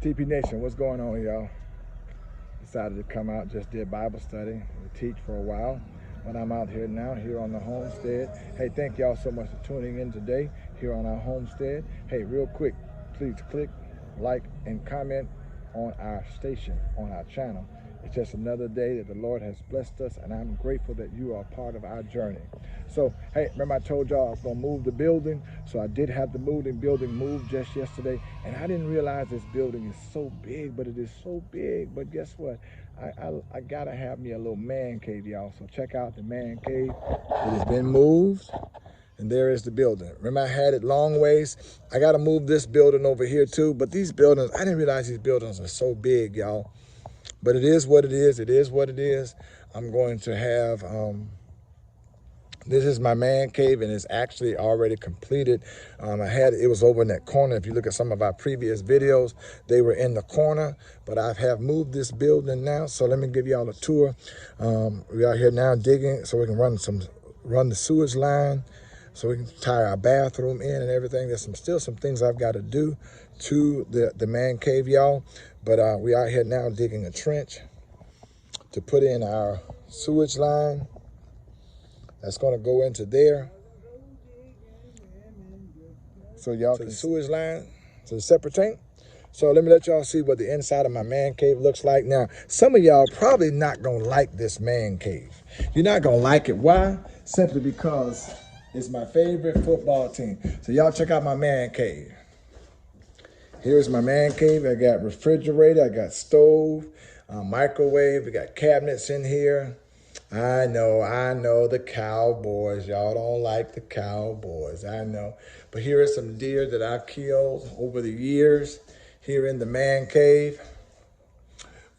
TP Nation, what's going on, y'all? Decided to come out, just did Bible study. We teach for a while, but I'm out here now, here on the homestead. Hey, thank y'all so much for tuning in today here on our homestead. Hey, real quick, please click, like, and comment on our station, on our channel. It's just another day that the Lord has blessed us, and I'm grateful that you are part of our journey. So, hey, remember I told y'all I was going to move the building? So I did have the building moved just yesterday, and I didn't realize this building is so big, but it is so big. But guess what? I got to have me a little man cave, y'all. So check out the man cave. It has been moved, and there is the building. Remember I had it long ways? I got to move this building over here too, but these buildings, I didn't realize these buildings are so big, y'all. But it is what it is. It is what it is. I'm going to have, this is my man cave, and it's actually already completed. It was over in that corner. If you look at some of our previous videos, they were in the corner, but I have moved this building now. So let me give y'all a tour. We are here now digging so we can run the sewage line, so we can tie our bathroom in and everything. There's still some things I've got to do to the man cave, y'all. But we are here now digging a trench to put in our sewage line. That's going to go into there. So y'all can sewage line to the separate tank. So let me let y'all see what the inside of my man cave looks like. Now, some of y'all probably not going to like this man cave. You're not going to like it. Why? Simply because it's my favorite football team. So y'all check out my man cave. Here's my man cave. I got refrigerator, I got stove, microwave, we got cabinets in here. I know the Cowboys. Y'all don't like the Cowboys, I know. But here are some deer that I've killed over the years here in the man cave.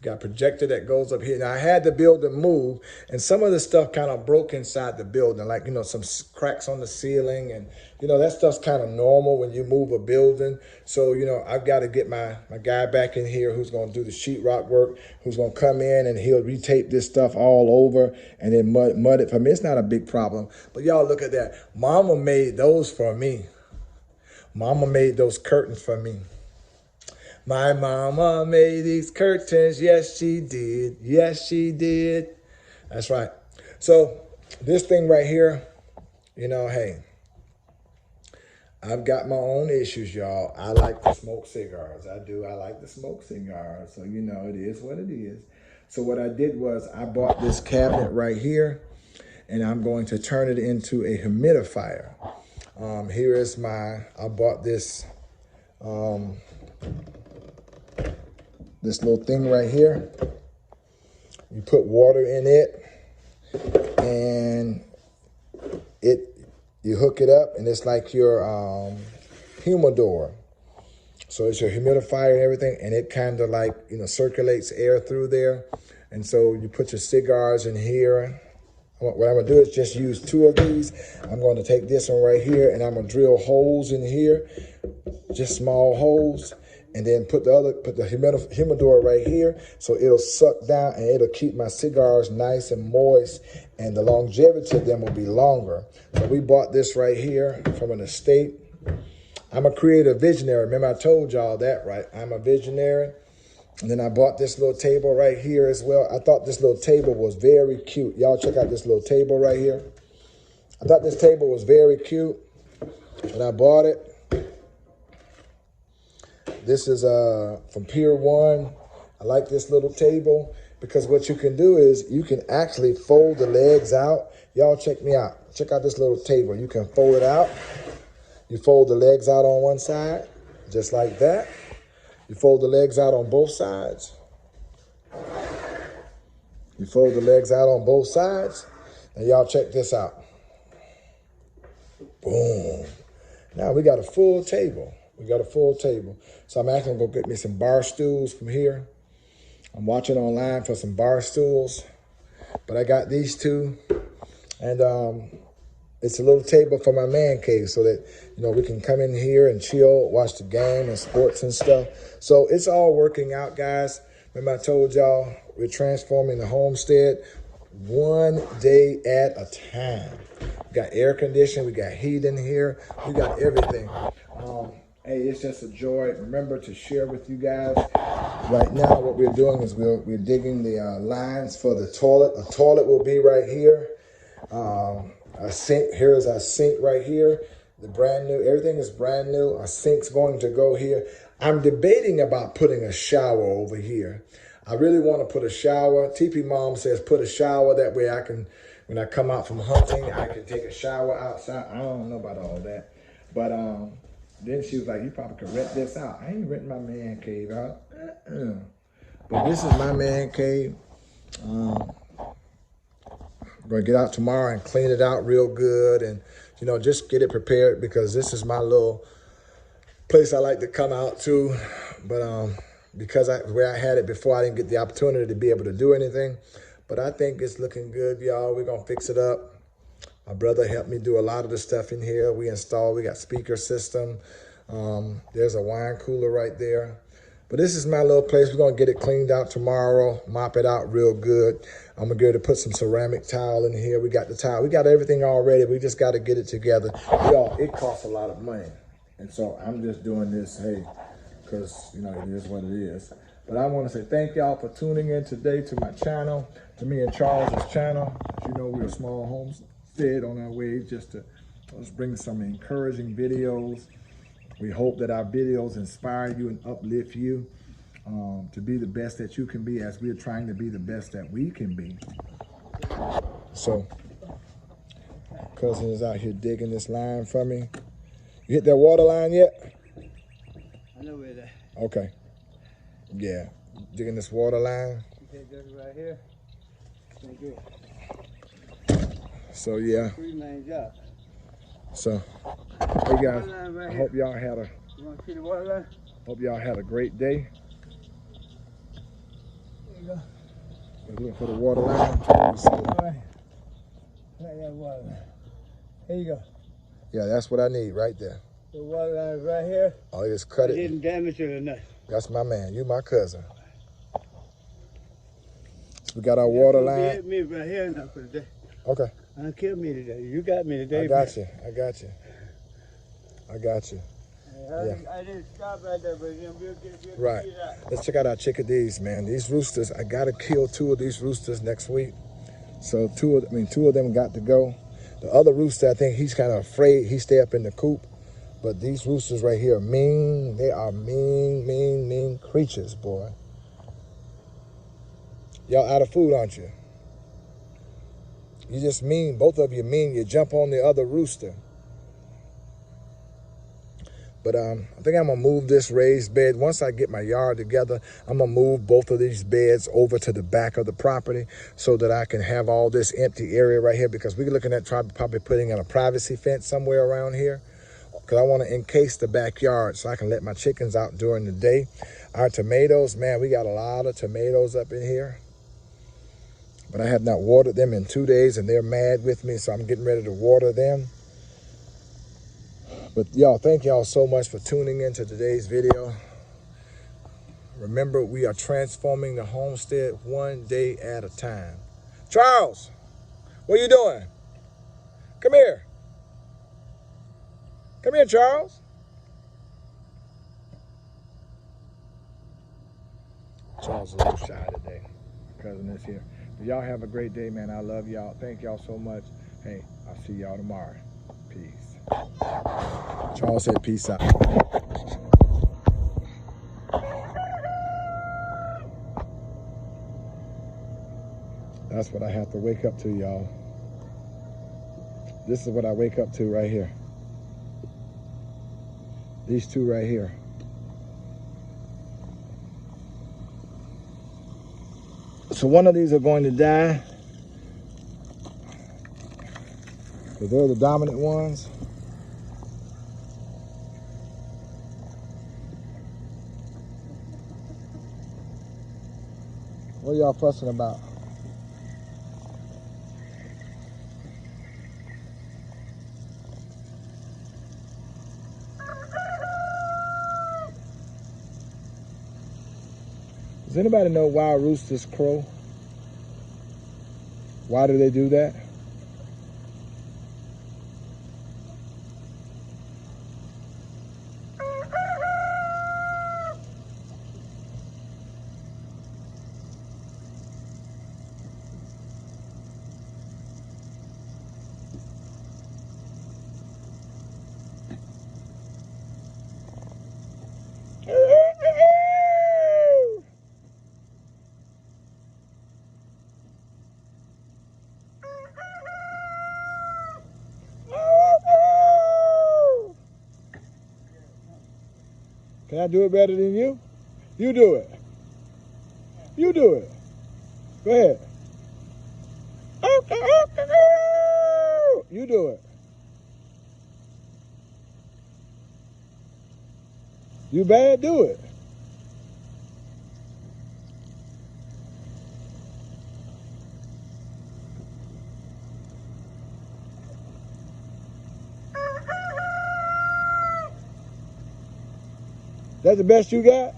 Got a projector that goes up here. Now, I had the building move, and some of the stuff kind of broke inside the building, like, some cracks on the ceiling, and, that stuff's kind of normal when you move a building. So, I've got to get my guy back in here who's going to do the sheetrock work, who's going to come in, and he'll retape this stuff all over and then mud it for me. It's not a big problem. But y'all look at that. Mama made those for me. Mama made those curtains for me. My mama made these curtains, yes, she did. Yes, she did. That's right. So this thing right here, hey, I've got my own issues, y'all. I like to smoke cigars. I do. I like to smoke cigars. So, it is what it is. So what I did was I bought this cabinet right here, and I'm going to turn it into a humidifier. Here is I bought this, this little thing right here. You put water in it, and you hook it up, and it's like your humidor. So it's your humidifier and everything, and it kind of like, circulates air through there. And so you put your cigars in here. What I'm gonna do is just use 2 of these. I'm going to take this one right here, and I'm gonna drill holes in here, just small holes. And then put the humidor right here, so it'll suck down and it'll keep my cigars nice and moist, and the longevity of them will be longer. So we bought this right here from an estate. I'm a creative visionary. Remember I told y'all that, right? I'm a visionary. And then I bought this little table right here as well. I thought this little table was very cute. Y'all check out this little table right here. I thought this table was very cute, and I bought it. This is from Pier 1. I like this little table because what you can do is you can actually fold the legs out. Y'all check me out. Check out this little table. You can fold it out. You fold the legs out on one side, just like that. You fold the legs out on both sides. You fold the legs out on both sides. And y'all check this out. Boom. Now we got a full table. We got a full table. So I'm actually going to go get me some bar stools from here. I'm watching online for some bar stools. But I got these 2. And it's a little table for my man cave so that, we can come in here and chill, watch the game and sports and stuff. So it's all working out, guys. Remember I told y'all we're transforming the homestead one day at a time. We got air conditioning. We got heat in here. We got everything. Hey, it's just a joy. Remember to share with you guys. Right now, what we're doing is we're digging the lines for the toilet. A toilet will be right here. A sink, here is our sink right here. The brand new, everything is brand new. Our sink's going to go here. I'm debating about putting a shower over here. I really want to put a shower. TP Mom says put a shower. That way I can, when I come out from hunting, I can take a shower outside. I don't know about all that. But then she was like, you probably could rent this out. I ain't renting my man cave out. But this is my man cave. I'm going to get out tomorrow and clean it out real good and, you know, just get it prepared because this is my little place I like to come out to. But because where I had it before, I didn't get the opportunity to be able to do anything. But I think it's looking good, y'all. We're going to fix it up. My brother helped me do a lot of the stuff in here. We got speaker system. There's a wine cooler right there. But this is my little place. We're going to get it cleaned out tomorrow, mop it out real good. I'm going to get to put some ceramic tile in here. We got the tile. We got everything already. We just got to get it together. Y'all, it costs a lot of money. And so I'm just doing this, hey, because, you know, it is what it is. But I want to say thank y'all for tuning in today to my channel, to me and Charles's channel. As you know, we're a small homestead on our way just to bring some encouraging videos. We hope that our videos inspire you and uplift you to be the best that you can be as we're trying to be the best that we can be. So, cousin is out here digging this line for me. You hit that water line yet? I know where that. Okay. Yeah, digging this water line. Okay, this right here. Thank you. So, yeah. Three main job. So, hey guys, I hope y'all had a, You want to see the water line? hope y'all had a great day. There you go. We're looking for the water line. All right. Right that water line. There you go. Yeah, that's what I need right there. The water line is right here. Oh, just cut I it. didn't damage it or nothing. That's my man. You my cousin. We got our water line. Me right here now for today. Okay. I don't kill me today. You got me today. I got you. I got you. I got you. I didn't stop right there, but we'll get Right. it out. Let's check out our chickadees, man. These roosters, I gotta kill 2 of these roosters next week. So 2 of them got to go. The other rooster, I think he's kind of afraid. He stay up in the coop. But these roosters right here are mean. They are mean, mean, mean creatures, boy. Y'all out of food, aren't you? You just mean, both of you mean. You jump on the other rooster. But I think I'm going to move this raised bed. Once I get my yard together, I'm going to move both of these beds over to the back of the property so that I can have all this empty area right here because we're looking at probably putting in a privacy fence somewhere around here because I want to encase the backyard so I can let my chickens out during the day. Our tomatoes, man, we got a lot of tomatoes up in here. But I have not watered them in 2 days and they're mad with me, so I'm getting ready to water them. But y'all, thank y'all so much for tuning into today's video. Remember, we are transforming the homestead one day at a time. Charles, what are you doing? Come here. Come here, Charles. Charles is a little shy today. Cousin is here. But y'all have a great day, man. I love y'all. Thank y'all so much. Hey, I'll see y'all tomorrow. Peace. Charles said peace out. That's what I have to wake up to, y'all. This is what I wake up to right here. These 2 right here. So one of these are going to die. But they're the dominant ones. What are y'all fussing about? Does anybody know why roosters crow? Why do they do that? Can I do it better than you? You do it. You do it. Go ahead. You do it. You bad, do it. That's the best you got?